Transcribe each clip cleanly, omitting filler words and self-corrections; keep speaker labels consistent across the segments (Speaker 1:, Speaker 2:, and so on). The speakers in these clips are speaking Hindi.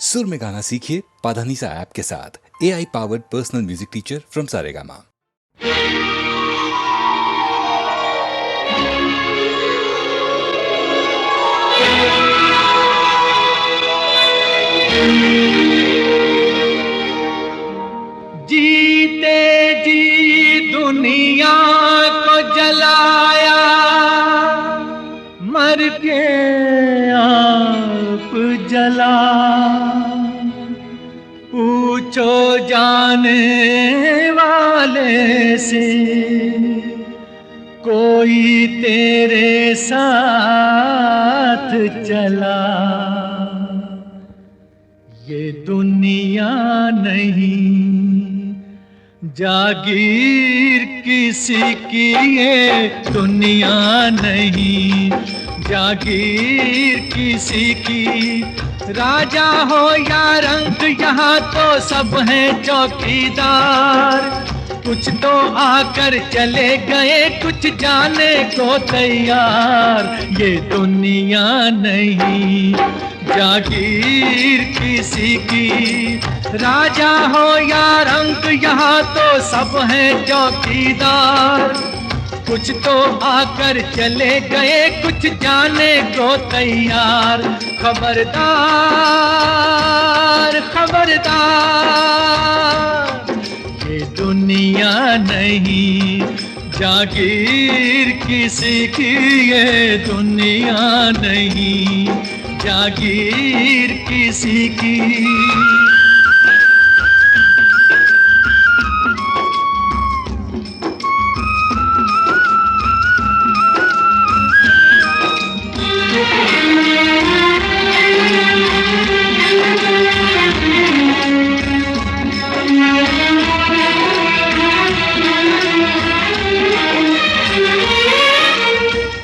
Speaker 1: सुर में गाना सीखिए पाधानीसा ऐप के साथ। AI powered personal music teacher from Saregama.
Speaker 2: जीते जी दुनिया को जलाया, मर के आप जला। पूछो जाने वाले से, कोई तेरे साथ चला। ये दुनिया नहीं जागीर किसी की, ये दुनिया नहीं जागीर किसी की। राजा हो या रंक यहाँ तो सब हैं चौकीदार। कुछ तो आकर चले गए, कुछ जाने को तैयार। ये दुनिया नहीं जागीर किसी की। राजा हो या रंक यहाँ तो सब हैं चौकीदार। कुछ तो आकर चले गए, कुछ जाने को तैयार। खबरदार खबरदार, ये दुनिया नहीं जागीर किसी की। ये दुनिया नहीं जागीर किसी की।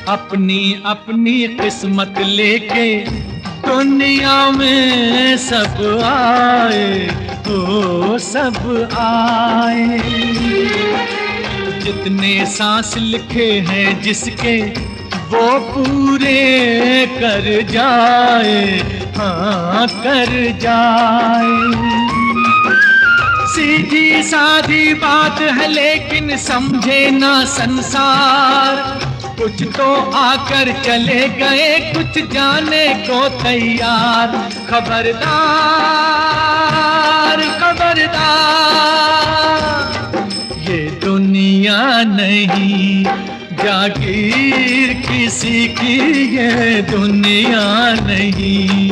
Speaker 2: अपनी अपनी किस्मत लेके दुनिया में सब आए, हो सब आए। जितने सांस लिखे हैं जिसके, वो पूरे कर जाए, हाँ कर जाए। सीधी सादी बात है लेकिन समझे ना संसार। कुछ तो आकर चले गए, कुछ जाने को तैयार। खबरदार खबरदार, ये दुनिया नहीं जागीर किसी की। ये दुनिया नहीं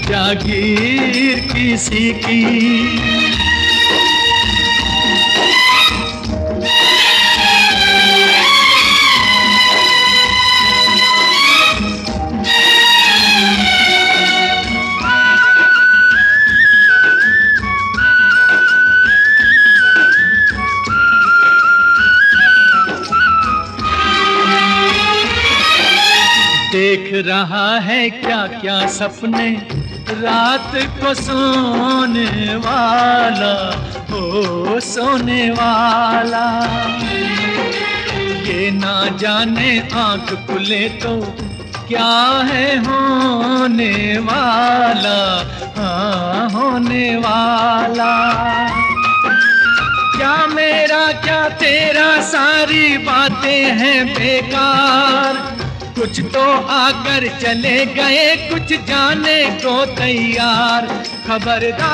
Speaker 2: जागीर किसी की। देख रहा है क्या क्या सपने रात को सोने वाला, हो सोने वाला। ये ना जाने आंख खुले तो क्या है होने वाला, हाँ होने वाला। क्या मेरा क्या तेरा, सारी बातें हैं बेकार। कुछ तो आकर चले गए, कुछ जाने को तैयार। खबरदार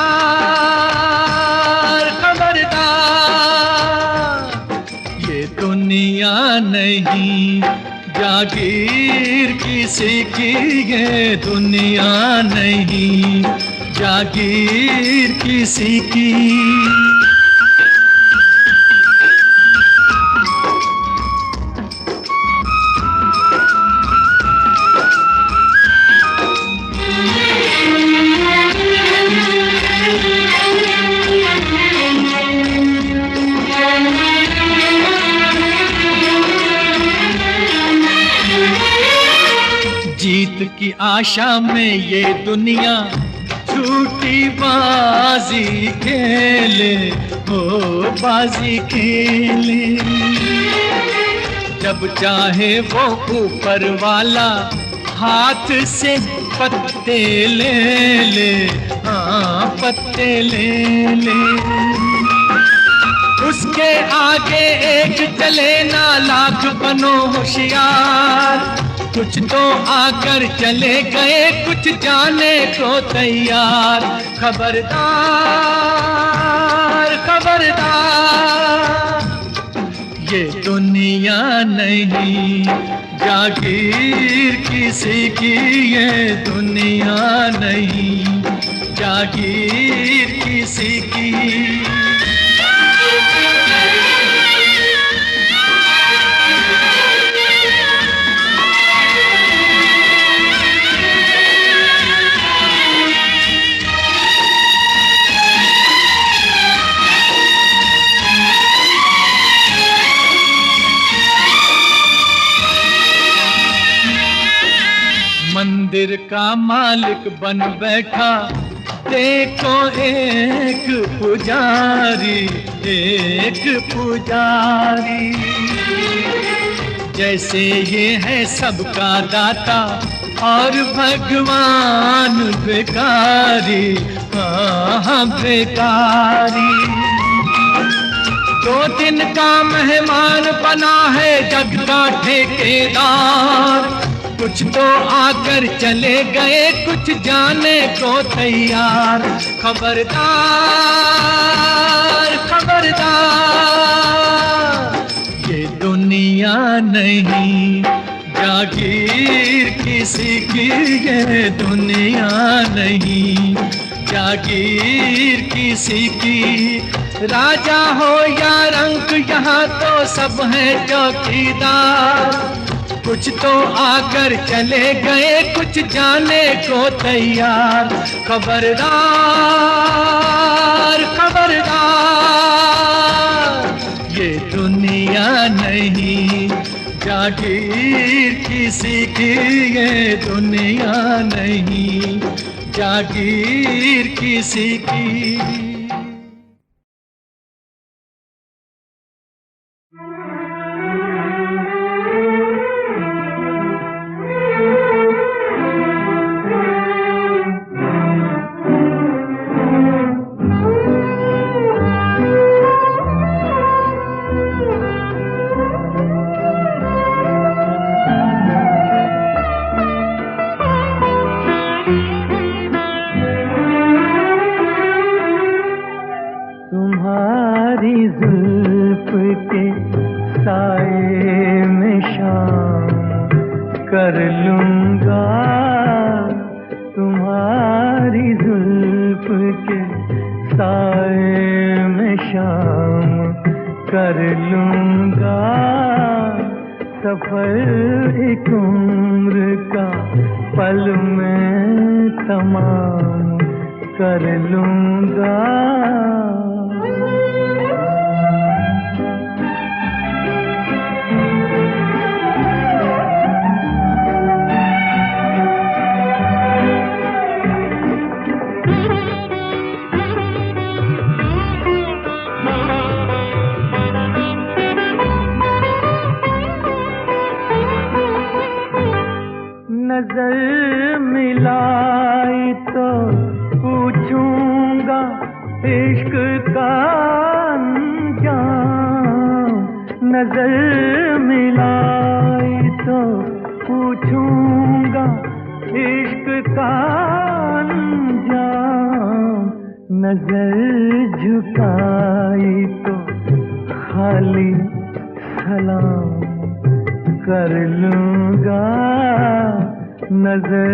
Speaker 2: खबरदार, ये दुनिया नहीं जागीर किसी की। ये दुनिया नहीं जागीर किसी की। जीत की आशा में ये दुनिया झूठी बाजी खेले, हो बाजी खेले। जब चाहे वो ऊपर वाला हाथ से पत्ते ले ले, हाँ पत्ते ले ले। उसके आगे एक चले ना लाख बनो होशियार, कुछ तो आकर चले गए कुछ जाने को तैयार। खबरदार खबरदार, ये दुनिया नहीं जागीर किसी की, ये दुनिया नहीं जागीर किसी की। मंदिर का मालिक बन बैठा देखो एक पुजारी, एक पुजारी। जैसे ये है सबका दाता और भगवान भिखारी, हाँ भिखारी। 2 दिन का मेहमान बना है जग का ठेकेदार, कुछ तो आकर चले गए कुछ जाने को तैयार। खबरदार खबरदार, ये दुनिया नहीं जागीर किसी की, ये दुनिया नहीं जागीर किसी की। राजा हो या रंक यहाँ तो सब है चौकीदार, कुछ तो आकर चले गए कुछ जाने को तैयार। खबरदार खबरदार, ये दुनिया नहीं जागीर किसी की, ये दुनिया नहीं जागीर किसी की।
Speaker 3: कर लूंगा तुम्हारी जुल्फ के साए में शाम, कर लूंगा सफर एक उम्र का पल में तमाम, कर लूंगा। नजर मिलाई तो पूछूंगा इश्क का अंजाम, नजर मिलाई तो पूछूंगा इश्क का अंजाम, नजर झुकाई तो खाली सलाम कर लूंगा, नजर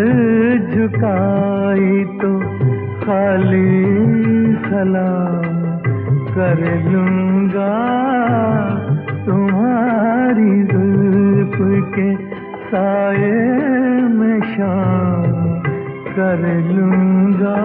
Speaker 3: झुकाई तो खाली सलाम कर लूंगा। तुम्हारी जुल्फ के साए में शाम कर लूंगा।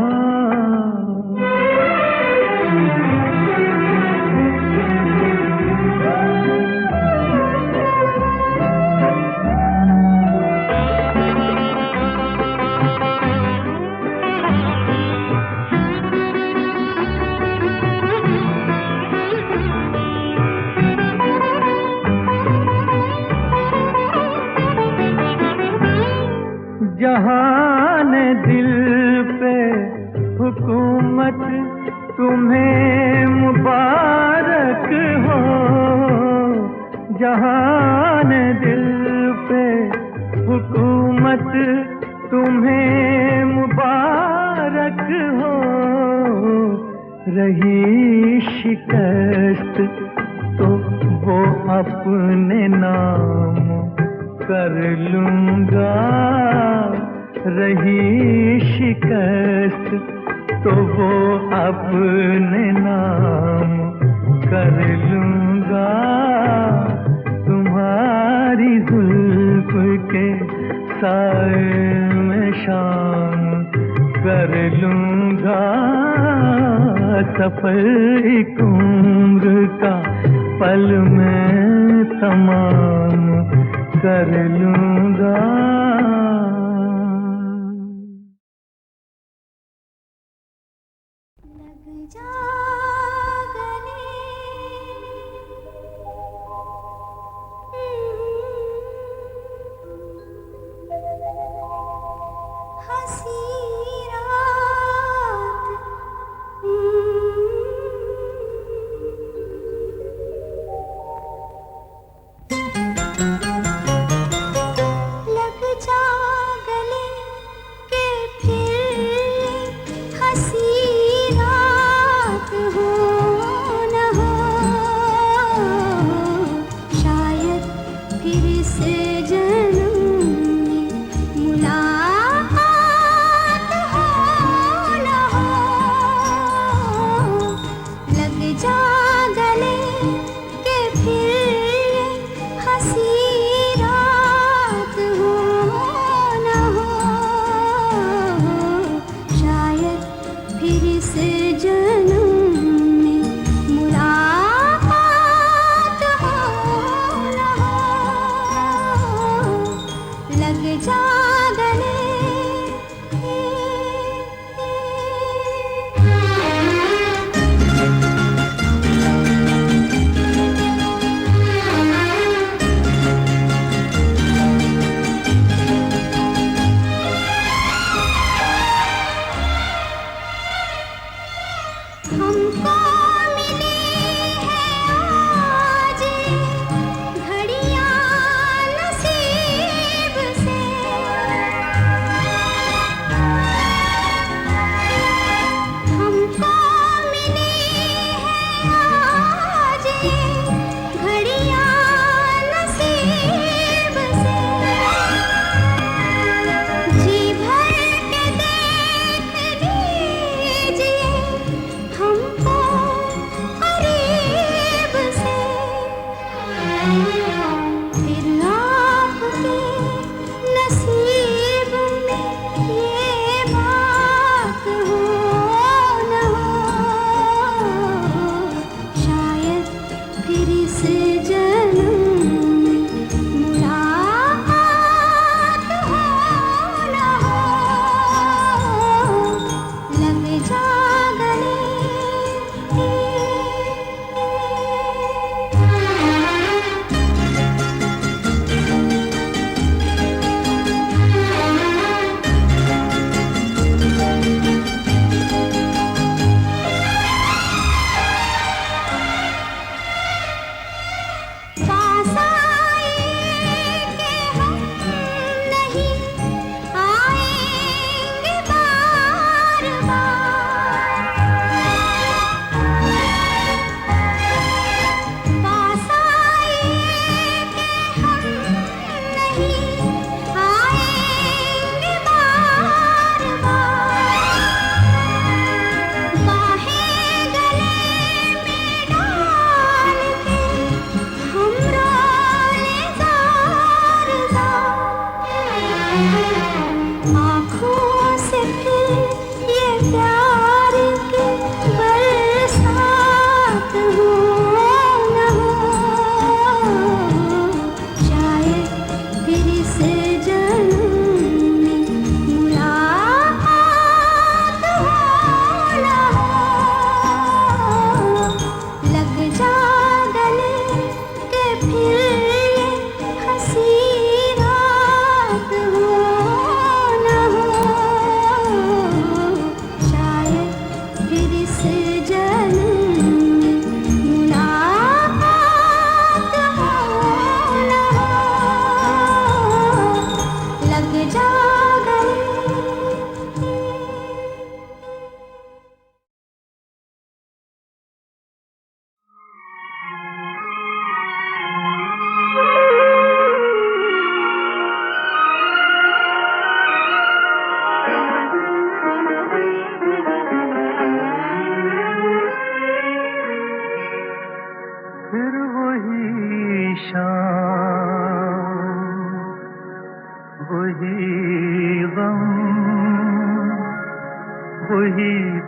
Speaker 3: हुकूमत तुम्हें मुबारक हो, जहान दिल पे हुकूमत तुम्हें मुबारक हो। रही शिकस्त तो वो अपने नाम कर लूंगा, रही शिकस्त तो वो अपने नाम कर लूंगा। तुम्हारी जुल्फ के साए में शाम कर लूंगा। सफर एक उम्र का पल में तमाम कर लूंगा।
Speaker 4: लग जा गले, हंसी रात, लग जा गले के फिर हंसी रात हो।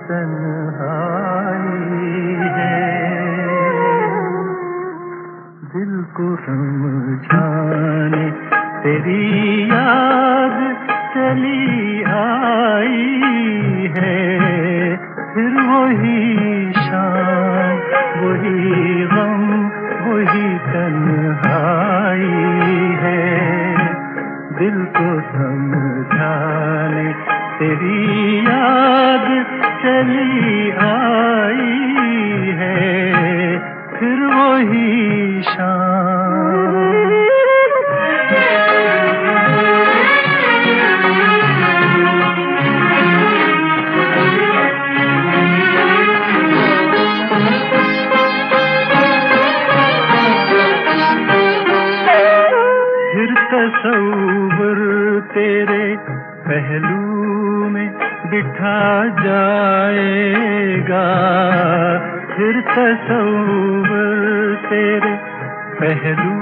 Speaker 3: तन्हाई है। दिल को समझाने तेरी याद चली आई है। फिर वही शाम, वही गम, वही तन्हाई है। दिल को समझाने तेरी याद चली आई है। फिर वही शाम। फिर तसव्वुर तेरे पहलू में बिठा जाएगा। फिर तसव्वुर तेरे पहलू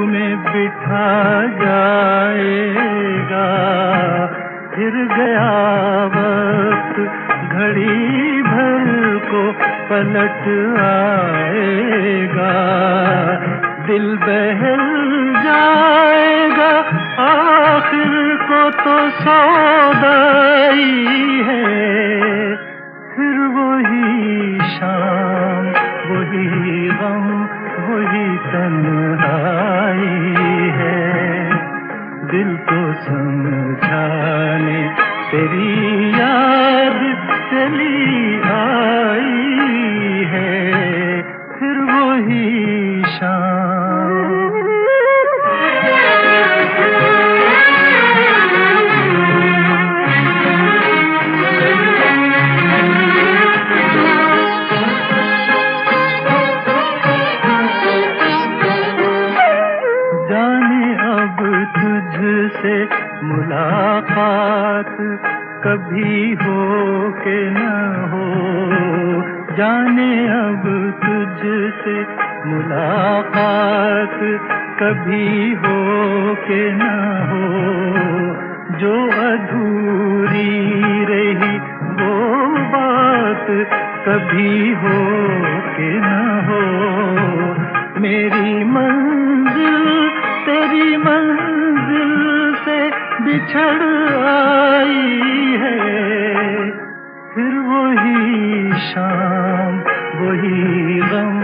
Speaker 3: में बिठा जाएगा। फिर गया वक्त घड़ी भर को पलट आएगा। दिल बहल जाएगा आखिर को तो सौदाई है। फिर वही शाम, वही गम, वही तन्हाई है। दिल को समझाने तेरी याद चली आई है। फिर वही शाम। जाने अब तुझसे मुलाकात कभी हो के न हो। जाने अब तुझसे मुलाकात कभी हो के न हो। जो अधूरी रही वो बात कभी हो के न हो। मेरी मंजिल तेरी मंजिल से बिछड़ आई है। फिर वही शाम, वही गम,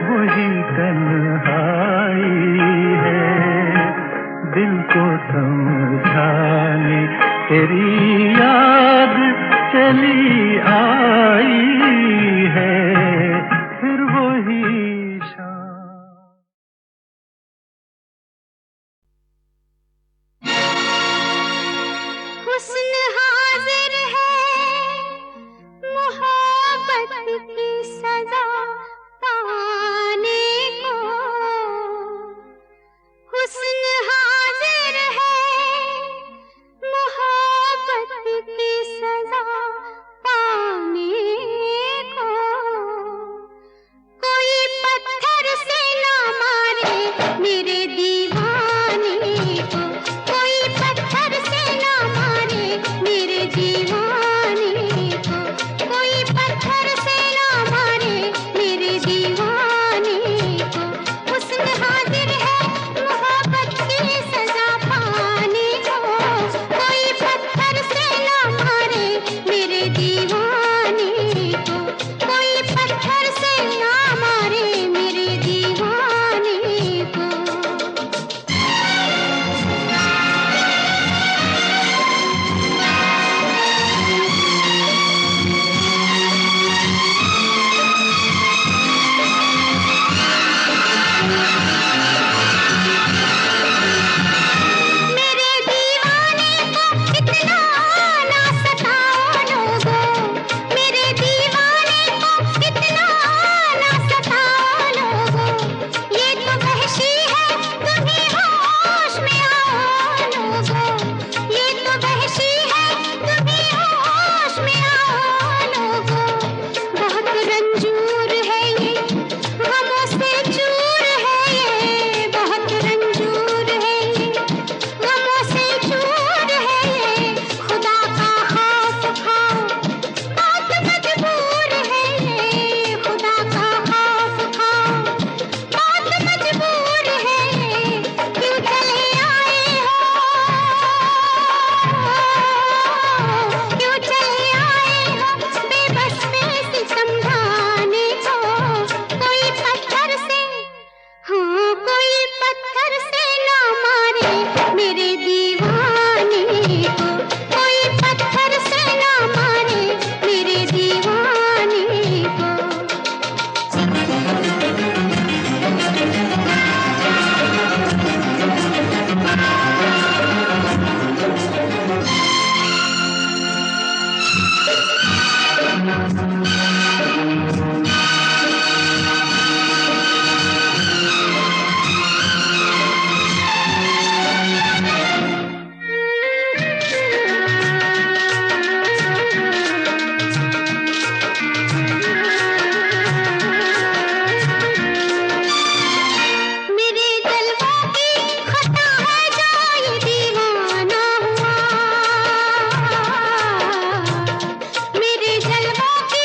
Speaker 3: वही तन्हाई है। दिल को समझाने तेरी याद चली आई है। फिर वही शाम।
Speaker 4: हुस्न हाजिर है मोहब्बत की सजा पाने को। हुस्न हाजिर है मोहब्बत की सजा पाने मेरे जलवों की खता है जो ये दीवाना हुआ। मेरे जलवों की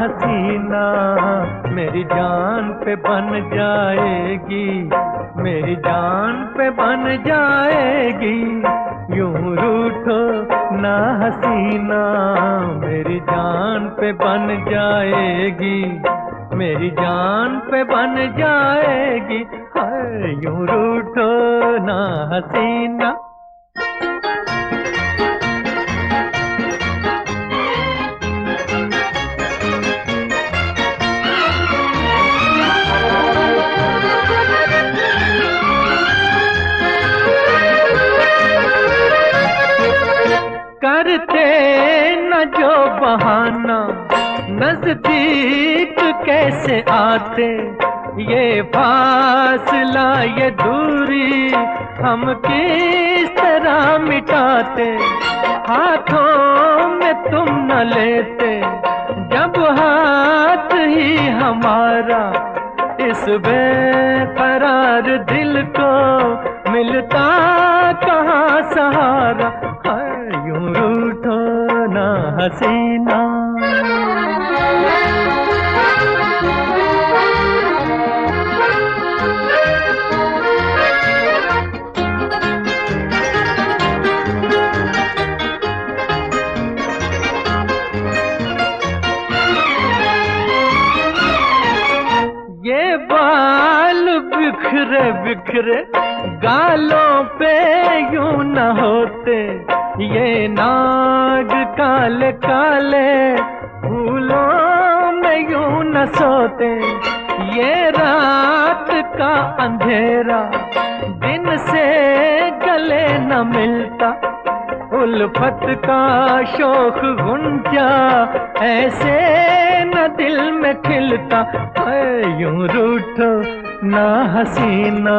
Speaker 3: हसीना मेरी जान पे बन जाएगी, मेरी जान पे बन जाएगी। यूं रूठो ना हसीना मेरी जान पे बन जाएगी, मेरी जान पे बन जाएगी। हाय यूं रूठो ना हसीना। करते न जो बहाना नजदीक कैसे आते, ये फासला ये दूरी हम किस तरह मिटाते। हाथों में तुम न लेते जब हाथ ही हमारा, इस बेकरार दिल को मिलता कहाँ सहारा। हाय यूं रूठो ना हसीना। ये बाल बिखरे बिखरे गालों पे यूं न होते, ये नाग काले काले फूलों में यूं न सोते। ये रात का अंधेरा दिन से गले न मिलता, उल्फत का शोक गुंजा ऐसे न दिल में खिलता। है यूं रूठो ना हसीना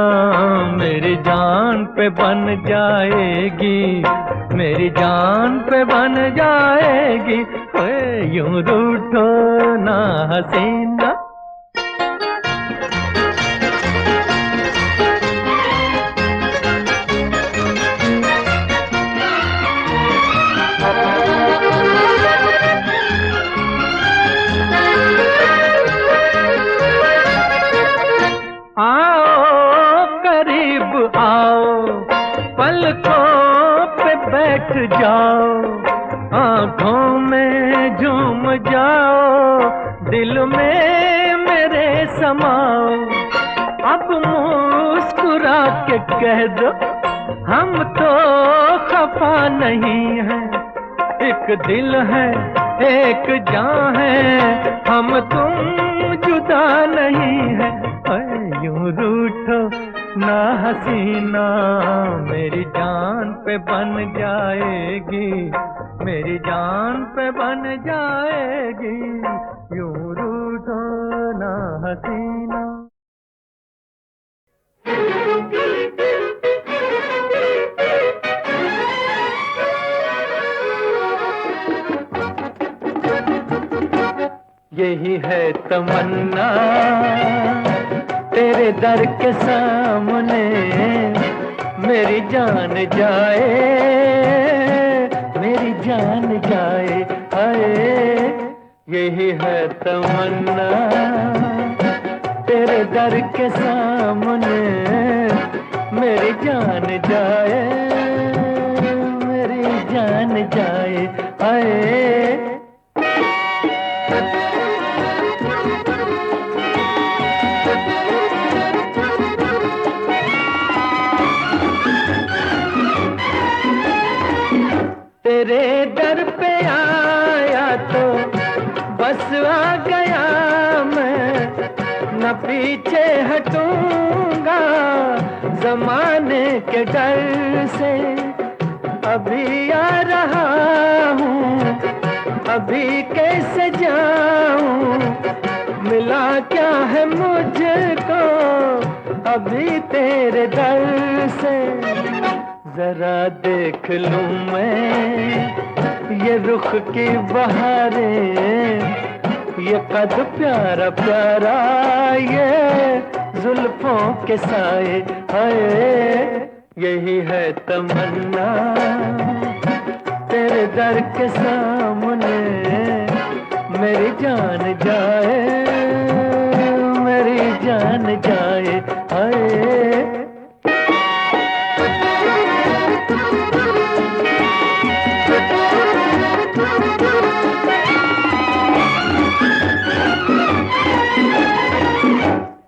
Speaker 3: मेरी जान पे बन जाएगी, मेरी जान पे बन जाएगी। है यूं रूठो ना हसीना। आओ करीब आओ पलकों पे बैठ जाओ, आँखों में झूम जाओ दिल में मेरे समाओ। अब मुस्कुरा के कह दो हम तो खफा नहीं हैं, एक दिल है एक जान है हम तुम जुदा नहीं है। यूं रूठो ना हसीना मेरी जान पे बन जाएगी, मेरी जान पे बन जाएगी। यूं रूठो ना हसीना। यही है तमन्ना तेरे दर के सामने, मेरी जान जाए मेरी जान जाए। हाय यही है तमन्ना तेरे दर के सामने, मेरी जान जाए मेरी जान जाए। हाय तेरे दर पे आया तो बस आ गया मैं, न पीछे हटूंगा जमाने के डर से। अभी आ रहा हूँ अभी कैसे जाऊँ, मिला क्या है मुझको अभी तेरे दर से। जरा देख लूं मैं ये रुख की बहारें, ये कद प्यारा प्यारा ये जुल्फों के साए। हाय यही है तमन्ना तेरे दर के सामने, मेरी जान जाए, मेरी जान जाए, हाय।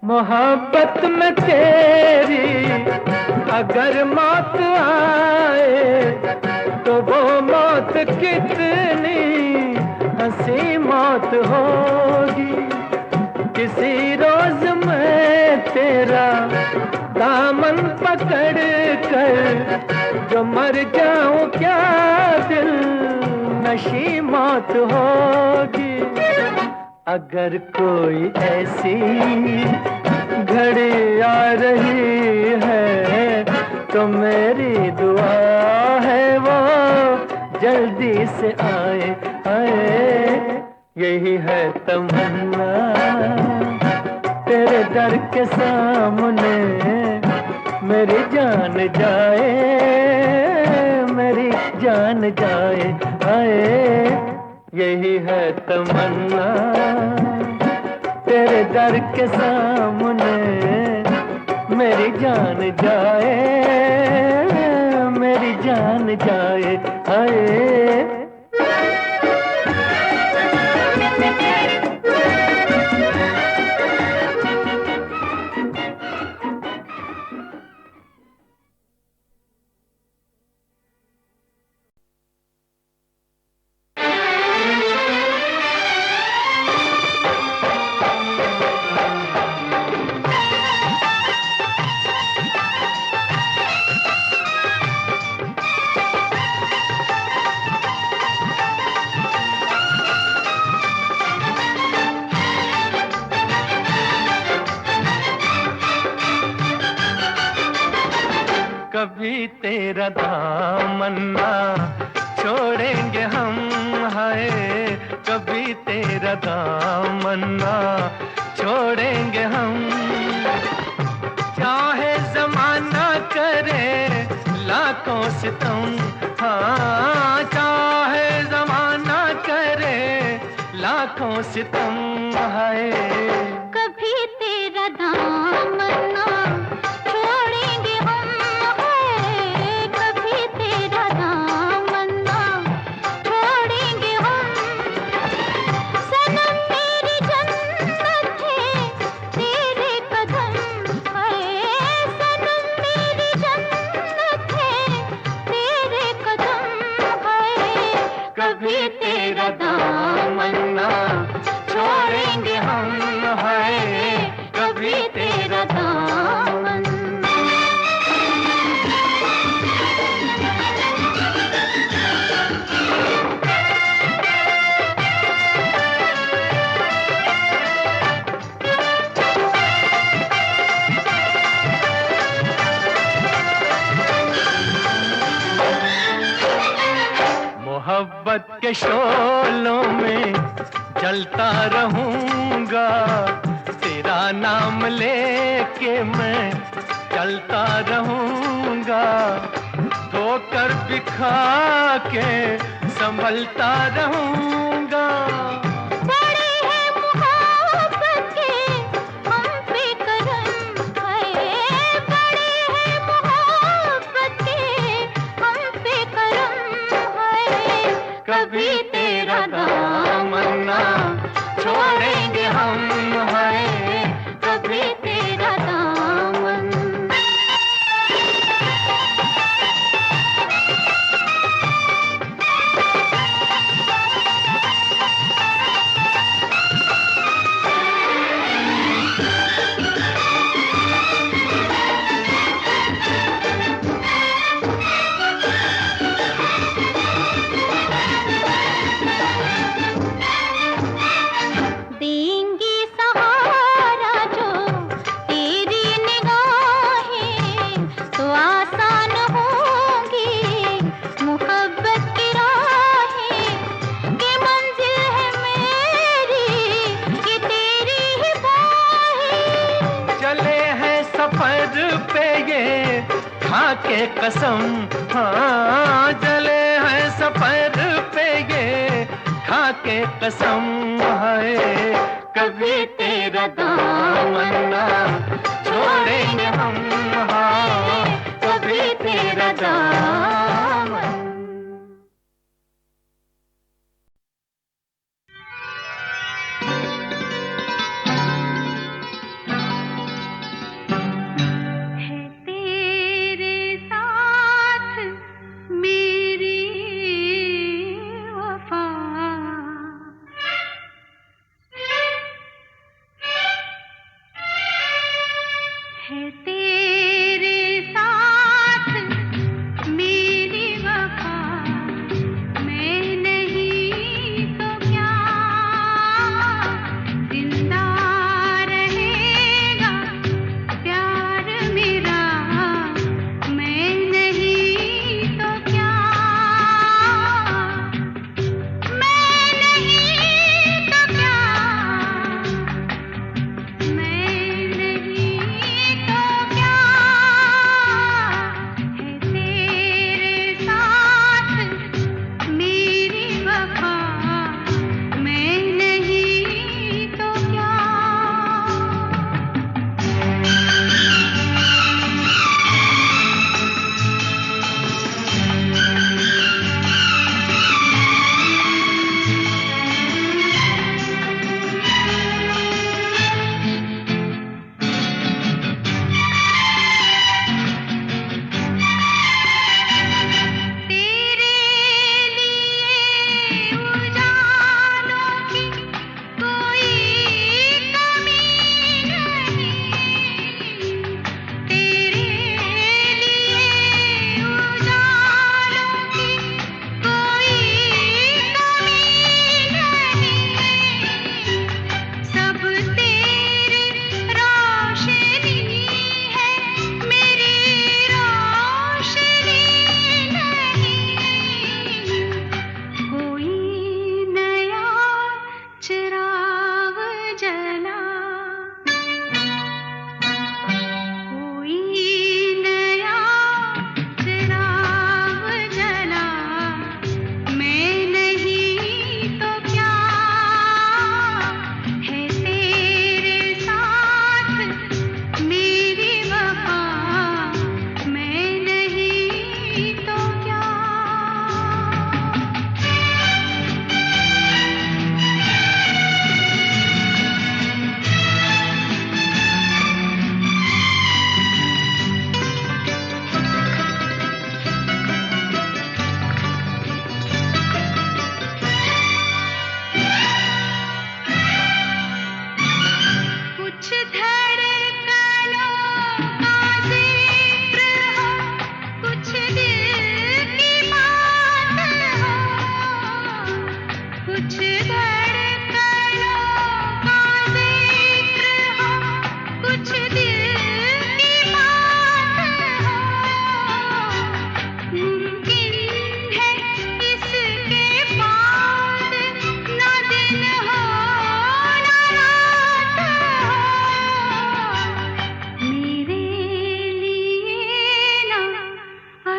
Speaker 3: मोहब्बत में तेरी अगर मौत आए तो वो मौत कितनी हंसी मौत होगी। किसी रोज मैं तेरा दामन पकड़ कर जो मर जाऊं क्या दिल नशी मौत होगी। अगर कोई ऐसी घड़ी आ रही है तो मेरी दुआ है वो जल्दी से आए, आए। यही है तमन्ना तेरे दर के सामने, मेरी जान जाए, मेरी जान जाए, आए। यही है तमन्ना तेरे दर के सामने, मेरी जान जाए, मेरी जान जाए, हाय। कभी तेरा दामन ना छोड़ेंगे हम, हाय। कभी तेरा दामन ना छोड़ेंगे हम, चाहे जमाना करे लाखों सितम, हाँ। चाहे जमाना करे लाखों सितम, हाय।
Speaker 4: कभी तेरा दामन ना छोड़ेंगे हम, हाय। कभी तेरा दामन ना छोड़ेंगे हम। सनम मेरी जन्नत है तेरे कदम, हाय। सनम मेरी जन्नत है तेरे कदम, हाय।
Speaker 3: कभी तेरा दामन ना छोड़ेंगे हम, हाय। कभी तेरा दामन। मोहब्बत के शोलों में जलता रहूंगा, तेरा नाम लेके मैं चलता रहूंगा। धोकर बिखा के संभलता रहूंगा।
Speaker 4: बड़े हैं मोहब्बत के हम पे करम, हाय। बड़े हैं मोहब्बत के हम पे करम, हाय।
Speaker 3: कभी तेरा दामन ना छोड़ेंगे हम, हाय। कभी तेरा दामन।
Speaker 4: देंगी सहारा जो तेरी निगाहें, तो आसान होंगी मोहब्बत की राहें। कि मंजिल है मेरी कि तेरी ही बाहें।
Speaker 3: चले हैं सफर पे ये खा के कसम, हाँ। चले हैं सफर पे ये खा के कसम है कभी तेरा दामन ना छोड़ेंगे हम, हाँ कभी तेरा दामन।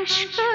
Speaker 4: इश्क